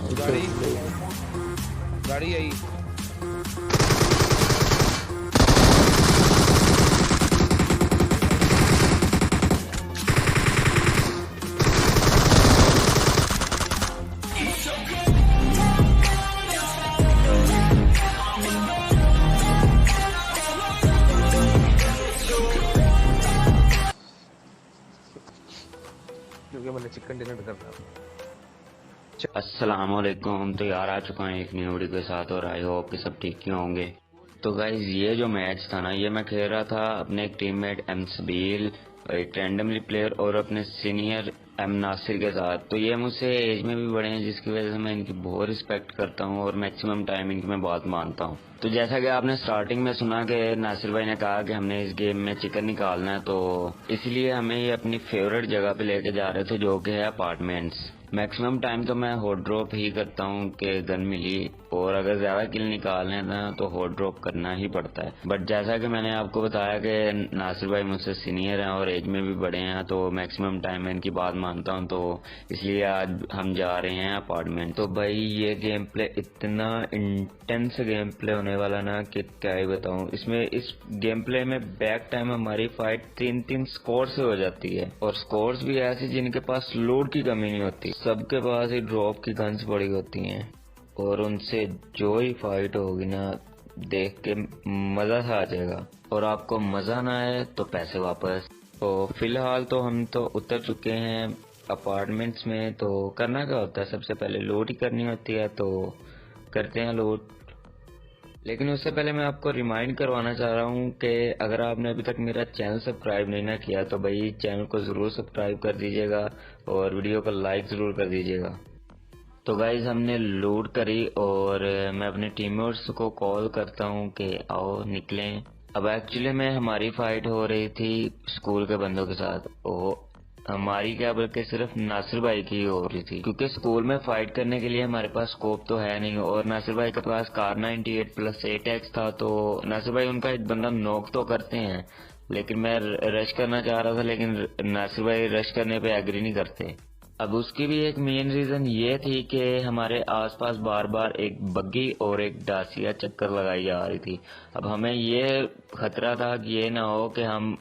गाड़ी गाड़ी आई। क्योंकि मैंने चिकन डिनर करना। अस्सलाम वालेकुम। तो यार आ चुका है एक न्यू वीडियो के साथ और आई होप कि सब ठीक ही होंगे। तो गाइज ये जो मैच था ना, ये मैं खेल रहा था अपने एक टीममेट एम सबील, एक रैंडमली प्लेयर और अपने सीनियर एम नासिर के साथ। तो ये मुझसे एज में भी बड़े हैं, जिसकी वजह से मैं इनकी बहुत रिस्पेक्ट करता हूँ और मैक्सिमम टाइम इनकी मैं बात मानता हूँ। तो जैसा कि आपने स्टार्टिंग में सुना कि नासिर भाई ने कहा कि हमने इस गेम में चिकन निकालना है, तो इसलिए हमें ये अपनी फेवरेट जगह पे लेके जा रहे थे, जो कि है अपार्टमेंट्स। मैक्सिमम टाइम तो मैं हॉट ड्रॉप ही करता हूँ कि गन मिली, और अगर ज्यादा किल निकालने ना तो हॉट ड्रॉप करना ही पड़ता है। बट जैसा कि मैंने आपको बताया कि नासिर भाई मुझसे सीनियर हैं और एज में भी बड़े हैं, तो मैक्सिमम टाइम मैं इनकी बात मानता हूँ, तो इसलिए आज हम जा रहे हैं अपार्टमेंट। तो भाई ये गेम प्ले इतना इंटेंस गेम प्ले होने वाला ना कि क्या ही बताऊँ। इसमें इस गेम प्ले में बैक टाइम हमारी फाइट 3-3 स्कोर से हो जाती है, और स्कोर्स भी ऐसे जिनके पास लोड की कमी नहीं होती, सबके पास ही ड्रॉप की गन्स पड़ी होती हैं, और उनसे जो ही फाइट होगी ना देख के मजा सा आ जाएगा, और आपको मजा ना आए तो पैसे वापस। तो फिलहाल तो हम तो उतर चुके हैं अपार्टमेंट्स में। तो करना क्या होता है, सबसे पहले लोड ही करनी होती है, तो करते हैं लोड। लेकिन उससे पहले मैं आपको रिमाइंड करवाना चाह रहा हूँ कि अगर आपने अभी तक मेरा चैनल सब्सक्राइब नहीं ना किया तो भाई चैनल को जरूर सब्सक्राइब कर दीजिएगा और वीडियो को लाइक जरूर कर दीजिएगा। तो गाइज हमने लूट करी और मैं अपने टीममेट्स को कॉल करता हूँ कि आओ निकलें। अब एक्चुअली में हमारी फाइट हो रही थी स्कूल के बंदों के साथ, और हमारी क्या बल्कि सिर्फ नासिर भाई की हो रही थी, क्योंकि स्कूल में फाइट करने के लिए हमारे पास स्कोप तो है नहीं, और नासिर भाई के पास कार 98+8X था। तो नासिर भाई उनका एक बंदा नॉक तो करते हैं, लेकिन मैं रश करना चाह रहा था, लेकिन नासिर भाई रश करने पे एग्री नहीं करते। अब उसकी भी एक मेन रीजन ये थी कि हमारे आसपास बार बार एक बग्गी और एक डासिया चक्कर लगाई जा रही थी। अब हमें ये खतरा था कि ये ना हो कि हम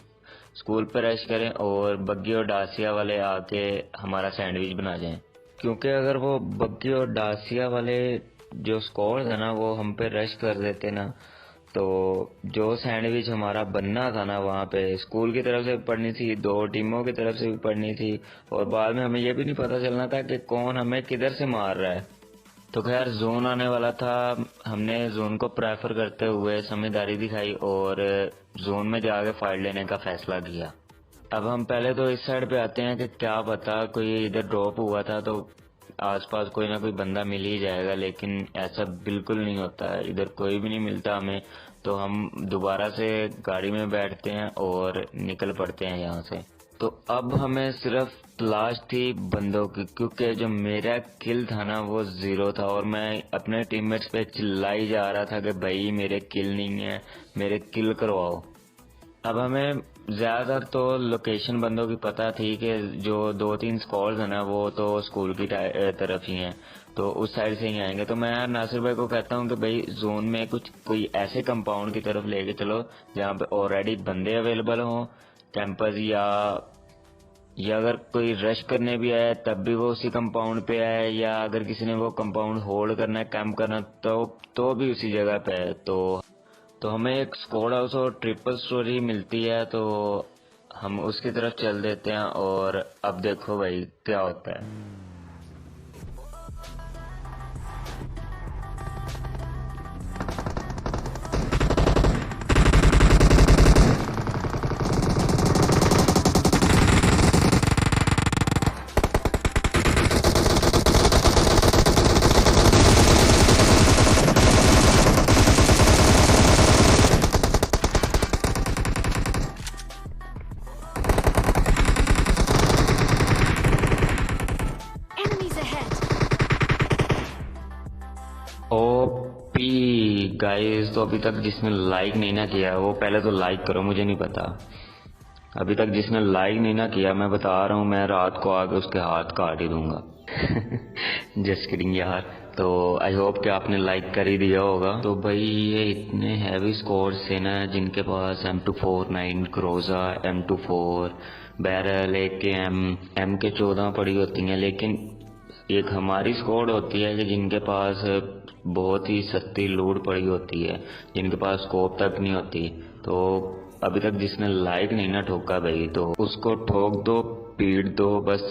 स्कूल पर रश करें और बग्गी और डासिया वाले आके हमारा सैंडविच बना जाएं, क्योंकि अगर वो बग्गी और डासिया वाले जो स्क्वाड है ना वो हम पे रश कर देते ना, तो जो सैंडविच हमारा बनना था ना वहाँ पे स्कूल की तरफ से भी पड़नी थी, दो टीमों की तरफ से भी पड़नी थी, और बाद में हमें ये भी नहीं पता चलना था कि कौन हमें किधर से मार रहा है। तो खैर जोन आने वाला था, हमने जोन को प्रेफर करते हुए समझदारी दिखाई और जोन में जाके फाइट लेने का फैसला किया। अब हम पहले तो इस साइड पे आते हैं कि क्या पता कोई इधर ड्रॉप हुआ था तो आसपास कोई ना कोई बंदा मिल ही जाएगा, लेकिन ऐसा बिल्कुल नहीं होता है, इधर कोई भी नहीं मिलता हमें। तो हम दोबारा से गाड़ी में बैठते हैं और निकल पड़ते हैं यहाँ से। तो अब हमें सिर्फ तलाश थी बंदों की, क्योंकि जो मेरा किल था ना वो 0 था, और मैं अपने टीममेट्स पे चिल्लाई जा रहा था कि भाई मेरे किल नहीं है, मेरे किल करवाओ। अब हमें ज्यादातर तो लोकेशन बंदों की पता थी कि जो 2-3 स्क्वाड्स है ना वो तो स्कूल की तरफ ही हैं, तो उस साइड से ही आएंगे। तो मैं नासिर भाई को कहता हूँ कि भाई जोन में कुछ कोई ऐसे कंपाउंड की तरफ लेके चलो जहाँ पे ऑलरेडी बंदे अवेलेबल हों, कैंपस, या अगर कोई रश करने भी आया तब भी वो उसी कंपाउंड पे आए, या अगर किसी ने वो कंपाउंड होल्ड करना है, कैंप करना, तो भी उसी जगह पे है। तो हमें एक स्क्वाड हाउस और ट्रिपल स्टोरी मिलती है, तो हम उसकी तरफ चल देते हैं, और अब देखो भाई क्या होता है। Enemies ahead! ओपी गाइस, तो अभी तक जिसने लाइक नहीं ना किया वो पहले तो लाइक करो, मुझे नहीं पता। अभी तक जिसने लाइक नहीं ना किया, मैं बता रहा हूँ, मैं रात को आके उसके हाथ काट ही दूंगा। जस्ट किडिंग यार। तो आई होप कि आपने लाइक कर ही दिया होगा। तो भाई ये इतने हैवी स्कोर्स थे ना जिनके पास M249 क्रोजा, M24 barrel, AKM, MK14 पड़ी होती हैं, लेकिन एक हमारी स्क्वाड होती है कि जिनके पास बहुत ही सस्ती लूट पड़ी होती है, जिनके पास स्कोप तक नहीं होती। तो अभी तक जिसने लाइक नहीं ना ठोका भाई, तो उसको ठोक दो, पीट दो, बस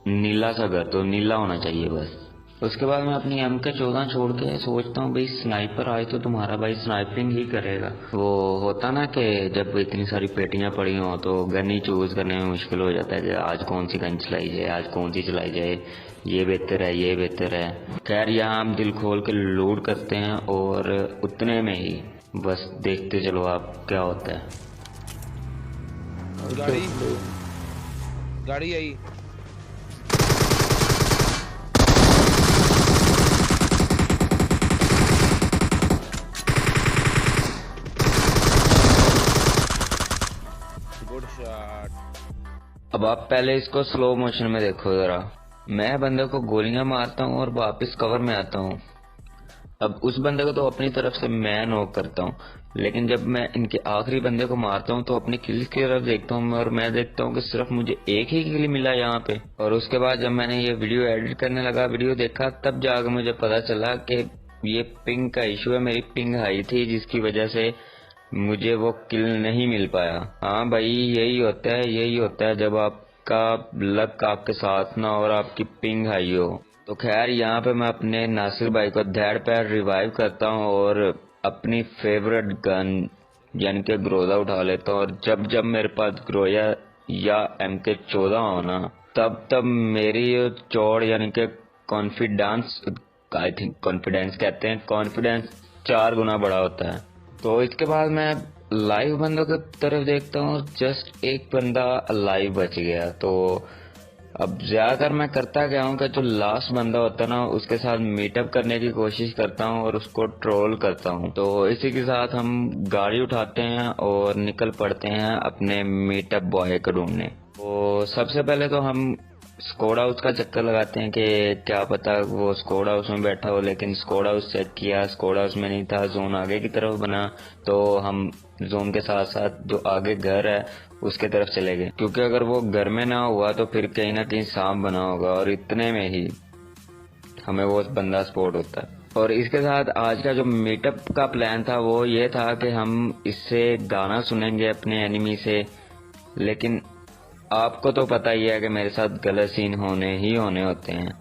नीला सा कर दो, नीला होना चाहिए बस। उसके बाद मैं अपनी MK14 छोड़ के सोचता हूँ भाई स्नाइपर आए तो तुम्हारा भाई स्नाइपिंग ही करेगा। वो होता ना कि जब इतनी सारी पेटियां पड़ी हों तो गन ही चूज करने में मुश्किल हो जाता है कि आज कौन सी गन चलाई जाए, आज कौन सी चलाई जाए, ये बेहतर है, ये बेहतर है। खैर यहाँ हम दिल खोल के लूट करते हैं और उतने में ही बस देखते चलो आप क्या होता है। गाड़ी आई। Good shot. अब आप पहले इसको स्लो मोशन में देखो जरा। मैं बंदे को गोलियां मारता हूँ और वापस कवर में आता हूँ। अब उस बंदे को तो अपनी तरफ से मैं नॉक करता हूँ, लेकिन जब मैं इनके आखिरी बंदे को मारता हूँ तो अपनी किल्स की तरफ देखता हूँ और मैं देखता हूँ कि सिर्फ मुझे एक ही किल मिला यहाँ पे। और उसके बाद जब मैंने ये वीडियो एडिट करने लगा, वीडियो देखा, तब जाकर मुझे पता चला कि ये पिंग का इशू है। मेरी पिंग हाई थी जिसकी वजह से मुझे वो किल नहीं मिल पाया। हाँ भाई यही होता है जब आपका लक आपके साथ ना और आपकी पिंग हाई हो। तो खैर यहाँ पे मैं अपने नासिर भाई को धैड़ पैर रिवाइव करता हूँ और अपनी फेवरेट गन यानी कि ग्रोजा उठा लेता हूँ। और जब जब मेरे पास ग्रोजा या MK14 हो ना, तब मेरी चौड़ यानी कि कॉन्फिडेंस, आई थिंक कॉन्फिडेंस कहते हैं, कॉन्फिडेंस 4 गुना बड़ा होता है। तो इसके बाद मैं लाइव बंदों की तरफ देखता हूँ, जस्ट एक बंदा लाइव बच गया। तो अब ज्यादातर मैं करता क्या हूँ कि जो लास्ट बंदा होता है ना उसके साथ मीटअप करने की कोशिश करता हूँ और उसको ट्रोल करता हूँ। तो इसी के साथ हम गाड़ी उठाते हैं और निकल पड़ते हैं अपने मीटअप बॉय को ढूंढने। तो सबसे पहले तो हम स्कोड हाउस का चक्कर लगाते हैं कि क्या पता वो स्कोड हाउस में बैठा हो, लेकिन स्कोड हाउस चेक किया, स्कोड हाउस में नहीं था, जोन आगे की तरफ बना। तो हम जोन के साथ साथ जो आगे घर है उसके तरफ चले गए, क्योंकि अगर वो घर में ना हुआ तो फिर कहीं ना कहीं सांप बना होगा। और इतने में ही हमें वो बंदा स्पॉट होता है। और इसके साथ आज का जो मीटअप का प्लान था वो ये था कि हम इससे गाना सुनेंगे अपने एनिमी से। लेकिन आपको तो पता ही है कि मेरे साथ गलत सीन होने ही होते हैं।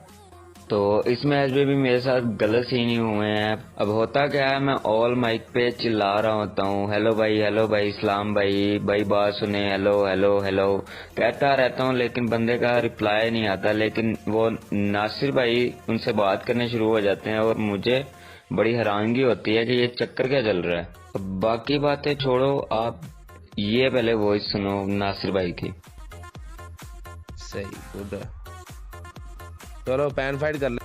तो इस मैच में भी मेरे साथ गलत सीन ही हुए हैं। अब होता क्या है, मैं ऑल माइक पे चिल्ला रहा होता हूँ, हेलो भाई, इस्लाम भाई, बात सुने, हेलो हेलो हेलो कहता रहता हूँ, लेकिन बंदे का रिप्लाई नहीं आता। लेकिन वो नासिर भाई उनसे बात करने शुरू हो जाते हैं और मुझे बड़ी हैरानगी होती है कि ये चक्कर क्या चल रहा है। अब बाकी बातें छोड़ो, आप ये पहले वॉइस सुनो नासिर भाई की। सही, गुड। चलो पैन फाइट कर ले।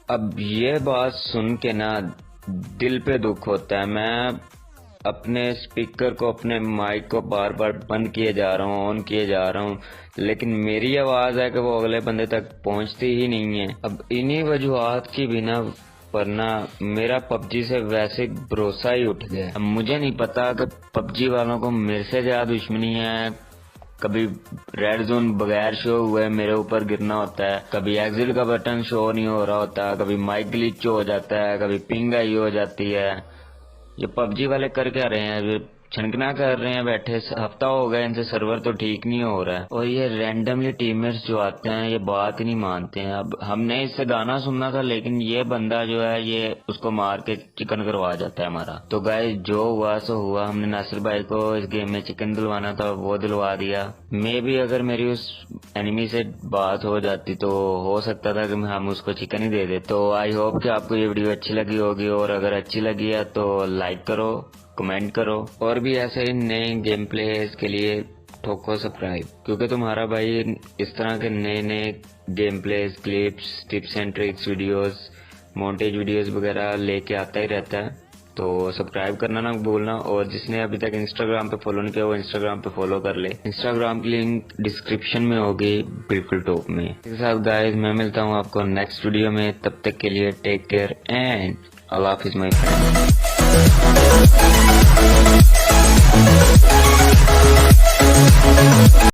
अब ये बात सुन के ना दिल पे दुख होता है। मैं अपने स्पीकर को, अपने माइक को बार बार बंद किए जा रहा हूँ, ऑन किए जा रहा हूँ, लेकिन मेरी आवाज है कि वो अगले बंदे तक पहुंचती ही नहीं है। अब इन्हीं वजूहात की बिना पर ना मेरा PUBG से वैसे भरोसा ही उठ गया। अब मुझे नहीं पता कि PUBG वालों को मेरे से ज्यादा दुश्मनी है। कभी रेड जोन बगैर शो हुए मेरे ऊपर गिरना होता है, कभी एग्जिट का बटन शो नहीं हो रहा होता, कभी माइक ग्लिच हो जाता है, कभी पिंग आई हो जाती है। ये PUBG वाले कर क्या रहे हैं, ये छनकना कर रहे हैं बैठे। हफ्ता हो गया इनसे सर्वर तो ठीक नहीं हो रहा है। और ये रैंडमली टीममेट्स जो आते हैं ये बात ही नहीं मानते हैं। अब हमने इससे गाना सुनना था, लेकिन ये बंदा जो है ये उसको मार के चिकन करवा जाता है हमारा। तो गाइस जो हुआ सो हुआ। हमने नासिर भाई को इस गेम में चिकन दिलवाना था, वो दिलवा दिया। मे भी अगर मेरी उस एनिमी से बात हो जाती तो हो सकता था कि हम उसको चिकन ही दे दे। तो आई होप कि आपको ये वीडियो अच्छी लगी होगी, और अगर अच्छी लगी है तो लाइक करो, कमेंट करो, और भी ऐसे नए गेम प्लेस के लिए ठोको सब्सक्राइब, क्योंकि तुम्हारा भाई इस तरह के नए game place, clips, tips and tricks videos, montage videos वगैरह लेके आता ही रहता है। तो सब्सक्राइब करना ना भूलना, और जिसने अभी तक इंस्टाग्राम पे फॉलो नहीं किया वो इंस्टाग्राम पे फॉलो कर ले। इंस्टाग्राम की लिंक डिस्क्रिप्शन में होगी बिल्कुल टॉप में। इसके साथ गाइस मैं मिलता हूँ आपको नेक्स्ट वीडियो में, तब तक के लिए टेक केयर एंड अल्लाह हाफिज माय फ्रेंड।